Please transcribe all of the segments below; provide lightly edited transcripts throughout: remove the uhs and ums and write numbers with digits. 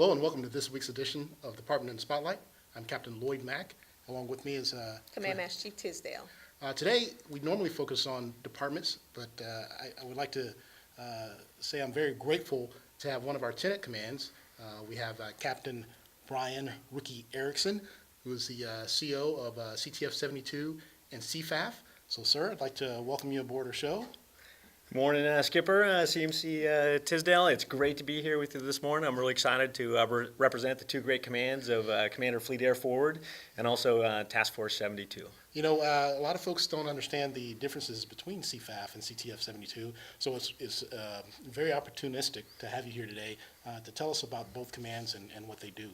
Hello and welcome to this week's edition of Department in the Spotlight. I'm Captain Lloyd Mack. Along with me is Command Master Chief Tisdale. Today we normally focus on departments, but I would like to say I'm very grateful to have one of our tenant commands. We have Captain Brian Rookie Erickson, who is the CO of CTF 72 and CFAF. So, sir, I'd like to welcome you aboard our show. Good morning, Skipper, CMC Tisdale. It's great to be here with you this morning. I'm really excited to represent the two great commands of Commander Fleet Air Forward and also Task Force 72. You know, a lot of folks don't understand the differences between CFAF and CTF 72, so it's very opportunistic to have you here today to tell us about both commands and what they do.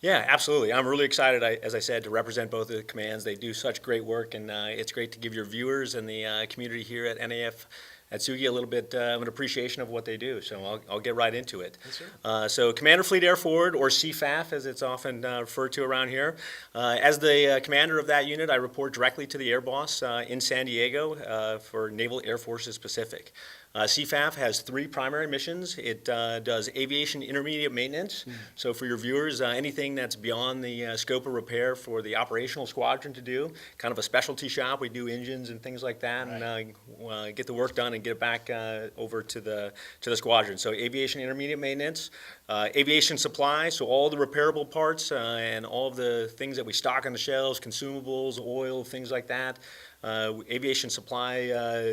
Yeah, absolutely. I'm really excited, as I said, to represent both of the commands. They do such great work, and it's great to give your viewers and the community here at NAF Atsugi a little bit of an appreciation of what they do. So I'll get right into it. Yes, so Commander Fleet Air Forward, or CFAF as it's often referred to around here. As the commander of that unit, I report directly to the Air Boss in San Diego for Naval Air Forces Pacific. CFAF has three primary missions. It does aviation intermediate maintenance. So for your viewers, anything that's beyond the scope of repair for the operational squadron to do, kind of a specialty shop. We do engines and things like that, right, and get the work done and get it back over to the squadron. So aviation intermediate maintenance, aviation supply, so all the repairable parts and all of the things that we stock on the shelves, consumables, oil, things like that. Aviation supply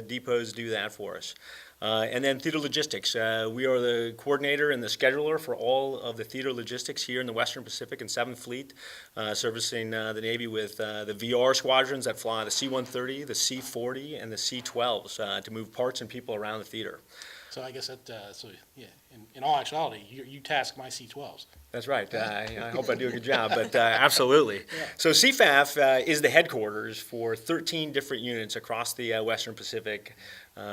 depots do that for us. And then theater logistics. We are the coordinator and the scheduler for all of the theater logistics here in the Western Pacific and 7th Fleet, servicing the Navy with the VR squadrons that fly the C-130, the C-40, and the C-12s to move parts and people around the theater. So I guess that, in all actuality, you task my C-12s. That's right. I hope I do a good job, but absolutely. Yeah. So CFAF is the headquarters for 13 different units across the Western Pacific.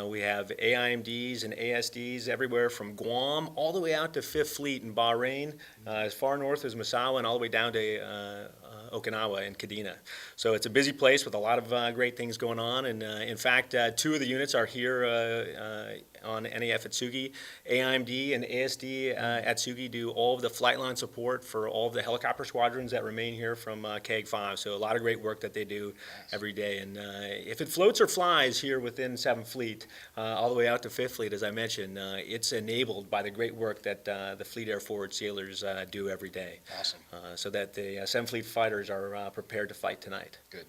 We have AIMDs and ASDs everywhere from Guam all the way out to 5th Fleet in Bahrain, as far north as Misawa, and all the way down to Okinawa and Kadena. So it's a busy place with a lot of great things going on, and in fact, two of the units are here on NAF Atsugi. AIMD and ASD Atsugi do all of the flight line support for all of the helicopter squadrons that remain here from KAG 5. So a lot of great work that they do every day, and if it floats or flies here within 7th Fleet, all the way out to 5th Fleet, as I mentioned, it's enabled by the great work that the Fleet Air Forward sailors do every day. Awesome. So that the 7th Fleet fighters are prepared to fight tonight. Good.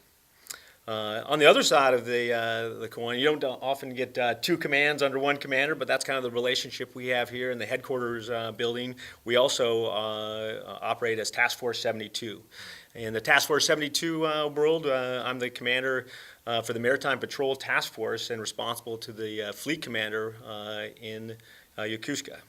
On the other side of the coin, you don't often get two commands under one commander, but that's kind of the relationship we have here in the headquarters building. We also operate as Task Force 72. In the Task Force 72 world, I'm the commander for the Maritime Patrol Task Force and responsible to the fleet commander in Yokosuka.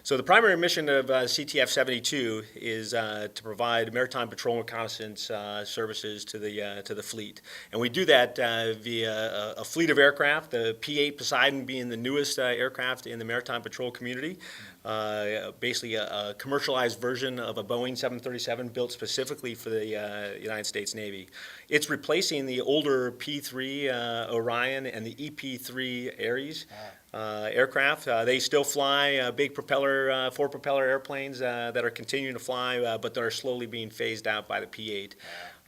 So the primary mission of CTF 72 is to provide maritime patrol and reconnaissance services to the fleet, and we do that via a fleet of aircraft. The P-8 Poseidon being the newest aircraft in the maritime patrol community. Basically a commercialized version of a Boeing 737 built specifically for the United States Navy. It's replacing the older P-3 Orion and the EP-3 Ares aircraft. They still fly big propeller, four propeller airplanes that are continuing to fly, but they're slowly being phased out by the P-8.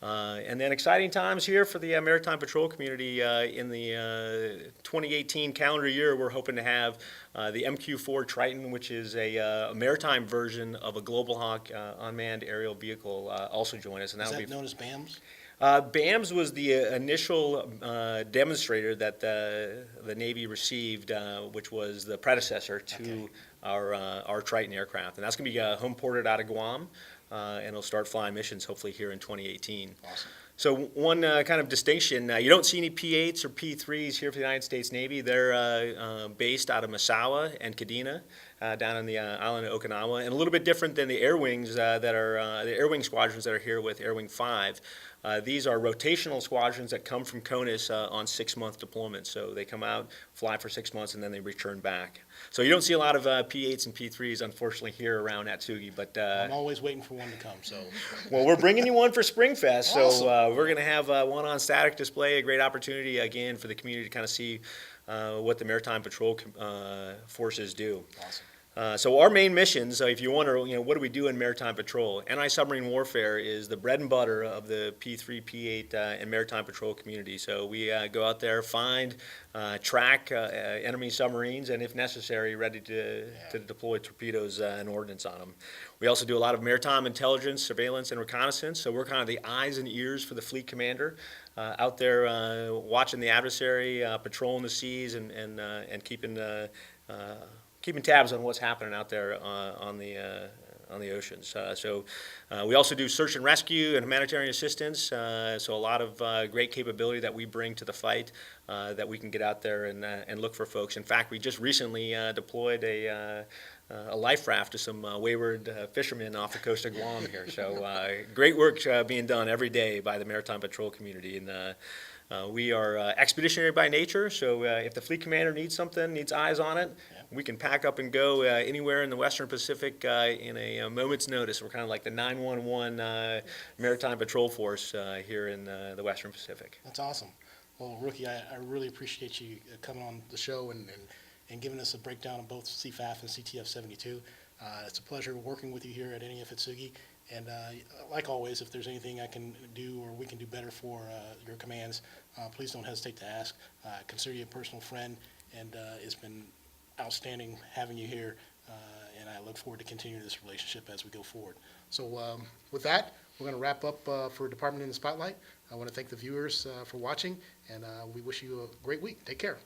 And then exciting times here for the Maritime Patrol community in the 2018 calendar year. We're hoping to have the MQ-4 Triton, which is a maritime version of a Global Hawk unmanned aerial vehicle, also join us. And is that known as BAMS? BAMS was the initial demonstrator that the Navy received, which was the predecessor to our Triton aircraft. And that's going to be home ported out of Guam. And it'll start flying missions hopefully here in 2018. Awesome. So one kind of distinction, you don't see any P-8s or P-3s here for the United States Navy. They're based out of Misawa and Kadena down on the island of Okinawa, and a little bit different than the air wings that are the air wing squadrons that are here with Air Wing 5. These are rotational squadrons that come from CONUS on 6-month deployments. So they come out, fly for 6 months, and then they return back. So you don't see a lot of P-8s and P-3s, unfortunately, here around Atsugi. But I'm always waiting for one to come. So, well, we're bringing you one for Springfest. Awesome. So we're going to have one on static display, a great opportunity, again, for the community to kind of see what the Maritime Patrol forces do. Awesome. So our main missions, if you wonder, what do we do in maritime patrol? Anti-submarine warfare is the bread and butter of the P3, P8, and maritime patrol community. So we go out there, find, track enemy submarines, and if necessary, ready to deploy torpedoes and ordnance on them. We also do a lot of maritime intelligence, surveillance, and reconnaissance. So we're kind of the eyes and ears for the fleet commander, out there watching the adversary, patrolling the seas, and keeping tabs on what's happening out there on the oceans. So we also do search and rescue and humanitarian assistance. So a lot of great capability that we bring to the fight, that we can get out there and look for folks. In fact, we just recently deployed a life raft to some wayward fishermen off the coast of Guam here. So great work being done every day by the Maritime Patrol community. And we are expeditionary by nature, so if the fleet commander needs something, needs eyes on it, we can pack up and go anywhere in the Western Pacific in a moment's notice. We're kind of like the 911 Maritime Patrol Force here in the Western Pacific. That's awesome. Well, Rookie, I really appreciate you coming on the show and giving us a breakdown of both CFAF and CTF 72. It's a pleasure working with you here at NEF Atsugi. And like always, if there's anything I can do or we can do better for your commands, please don't hesitate to ask. Consider you a personal friend, and it's been outstanding having you here, and I look forward to continuing this relationship as we go forward. So with that, we're going to wrap up for Department in the Spotlight. I want to thank the viewers for watching, and we wish you a great week. Take care.